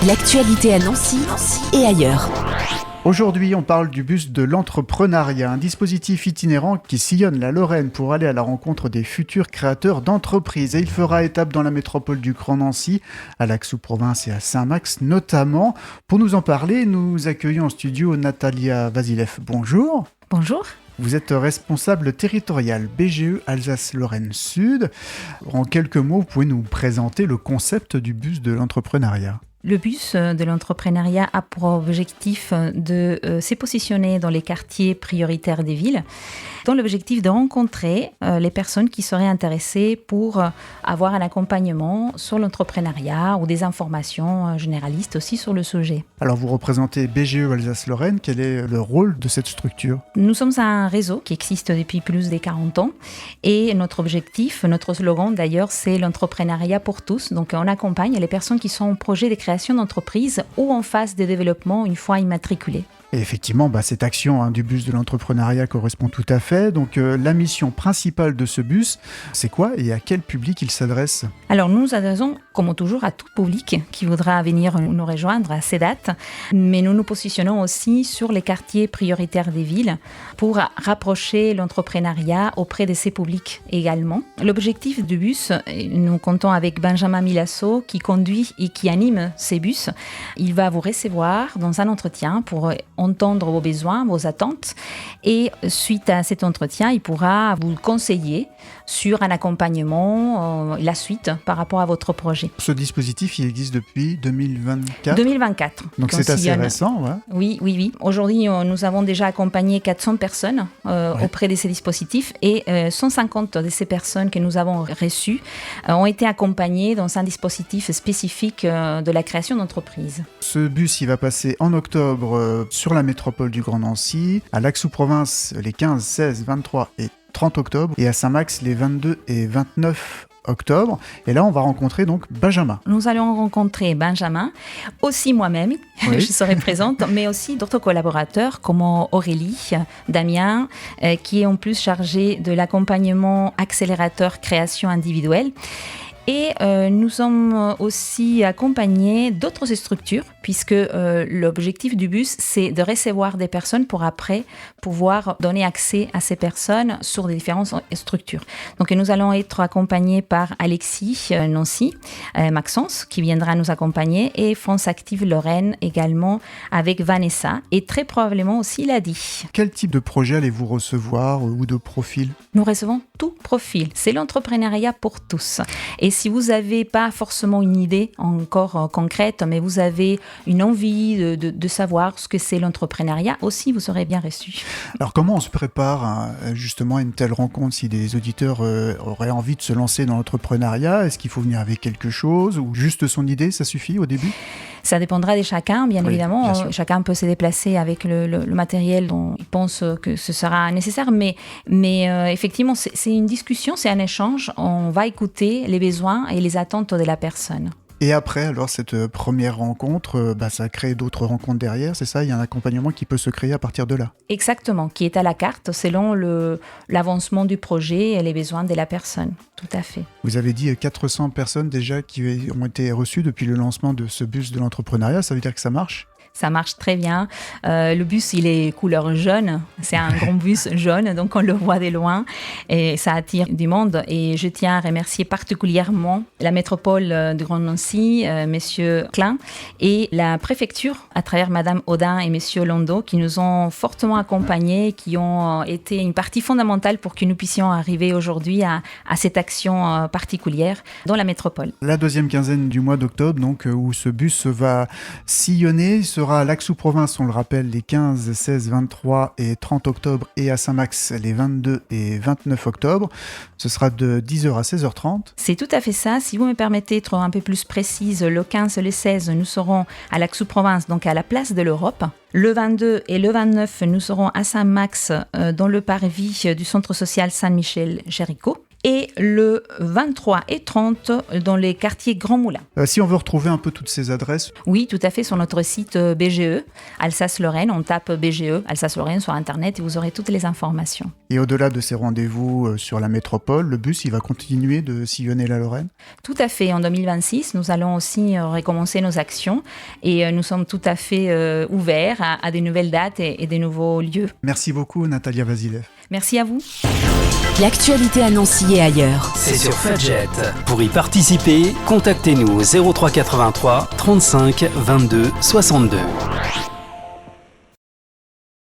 L'actualité à Nancy et ailleurs. Aujourd'hui, on parle du bus de l'entrepreneuriat, un dispositif itinérant qui sillonne la Lorraine pour aller à la rencontre des futurs créateurs d'entreprises. Et il fera étape dans la métropole du Grand Nancy, à l'Aix-sous-Provence et à Saint-Max notamment. Pour nous en parler, nous accueillons en studio Natalia Vasilev. Bonjour. Bonjour. Vous êtes responsable territorial BGE Alsace-Lorraine Sud. En quelques mots, vous pouvez nous présenter le concept du bus de l'entrepreneuriat. Le bus de l'entrepreneuriat a pour objectif de se positionner dans les quartiers prioritaires des villes, dans l'objectif de rencontrer les personnes qui seraient intéressées pour avoir un accompagnement sur l'entrepreneuriat ou des informations généralistes aussi sur le sujet. Alors vous représentez BGE Alsace-Lorraine, quel est le rôle de cette structure ? Nous sommes un réseau qui existe depuis plus de 40 ans et notre objectif, notre slogan d'ailleurs, c'est l'entrepreneuriat pour tous. Donc on accompagne les personnes qui sont en projet de création d'entreprise ou en phase de développement une fois immatriculées. Et effectivement, cette action du bus de l'entrepreneuriat correspond tout à fait. Donc la mission principale de ce bus, c'est quoi et à quel public il s'adresse ? Alors nous nous adressons, comme toujours, à tout public qui voudra venir nous rejoindre à ces dates, mais nous nous positionnons aussi sur les quartiers prioritaires des villes pour rapprocher l'entrepreneuriat auprès de ces publics également. L'objectif du bus, nous comptons avec Benjamin Milasso qui conduit et qui anime ces bus. Il va vous recevoir dans un entretien pour entendre vos besoins, vos attentes et suite à cet entretien, il pourra vous conseiller sur un accompagnement, la suite par rapport à votre projet. Ce dispositif, il existe depuis 2024 ? 2024. Donc c'est assez récent, ouais. Oui. Aujourd'hui, nous avons déjà accompagné 400 personnes auprès de ces dispositifs et 150 de ces personnes que nous avons reçues ont été accompagnées dans un dispositif spécifique de la création d'entreprise. Ce bus, il va passer en octobre sur la métropole du Grand Nancy, à l'Aix-sous-Provence les 15, 16, 23 et 30 octobre et à Saint-Max les 22 et 29 octobre. Et là, on va rencontrer donc Benjamin. Nous allons rencontrer Benjamin, aussi moi-même, oui. Je serai présente, mais aussi d'autres collaborateurs comme Aurélie, Damien, qui est en plus chargé de l'accompagnement accélérateur création individuelle. Et nous sommes aussi accompagnés d'autres structures, puisque l'objectif du bus, c'est de recevoir des personnes pour après pouvoir donner accès à ces personnes sur des différentes structures. Donc nous allons être accompagnés par Alexis Nancy, Maxence, qui viendra nous accompagner, et France Active Lorraine également avec Vanessa, et très probablement aussi Ladi. Quel type de projet allez-vous recevoir ou de profil ? Nous recevons tout profil. C'est l'entrepreneuriat pour tous. Et si vous n'avez pas forcément une idée encore concrète, mais vous avez une envie de savoir ce que c'est l'entrepreneuriat, aussi vous serez bien reçu. Alors comment on se prépare justement à une telle rencontre si des auditeurs auraient envie de se lancer dans l'entrepreneuriat ? Est-ce qu'il faut venir avec quelque chose ou juste son idée, ça suffit au début ? Ça dépendra de chacun, bien évidemment. Bien sûr. Chacun peut se déplacer avec le matériel dont il pense que ce sera nécessaire. Mais effectivement, c'est une discussion, c'est un échange. On va écouter les besoins et les attentes de la personne. Et après, alors, cette première rencontre, ça crée d'autres rencontres derrière, c'est ça ? Il y a un accompagnement qui peut se créer à partir de là ? Exactement, qui est à la carte selon l'avancement du projet et les besoins de la personne. Tout à fait. Vous avez dit 400 personnes déjà qui ont été reçues depuis le lancement de ce bus de l'entrepreneuriat, ça veut dire que ça marche ? Ça marche très bien. Le bus, il est couleur jaune. C'est un grand bus jaune, donc on le voit de loin. Et ça attire du monde. Et je tiens à remercier particulièrement la métropole de Grand Nancy, Messieurs Klein, et la préfecture, à travers Madame Audin et Messieurs Londo, qui nous ont fortement accompagnés, qui ont été une partie fondamentale pour que nous puissions arriver aujourd'hui à cette action particulière dans la métropole. La deuxième quinzaine du mois d'octobre, donc, où ce bus va sillonner, sera à l'Aix-sous-Provence, on le rappelle, les 15, 16, 23 et 30 octobre et à Saint-Max les 22 et 29 octobre. Ce sera de 10h à 16h30. C'est tout à fait ça. Si vous me permettez d'être un peu plus précise, le 15 et le 16, nous serons à l'Aix-sous-Provence, donc à la place de l'Europe. Le 22 et le 29, nous serons à Saint-Max, dans le parvis du centre social Saint-Michel-Jéricho. et le 23 et 30 dans les quartiers Grand Moulin. Si on veut retrouver un peu toutes ces adresses. Oui, tout à fait, sur notre site BGE, Alsace-Lorraine, on tape BGE, Alsace-Lorraine sur Internet et vous aurez toutes les informations. Et au-delà de ces rendez-vous sur la métropole, le bus, il va continuer de sillonner la Lorraine ? Tout à fait, en 2026, nous allons aussi recommencer nos actions et nous sommes tout à fait ouverts à des nouvelles dates et des nouveaux lieux. Merci beaucoup Natalia Vasilev. Merci à vous. L'actualité à Nancy et ailleurs. C'est sur Fudget. Pour y participer, contactez-nous au 03 83 35 22 62.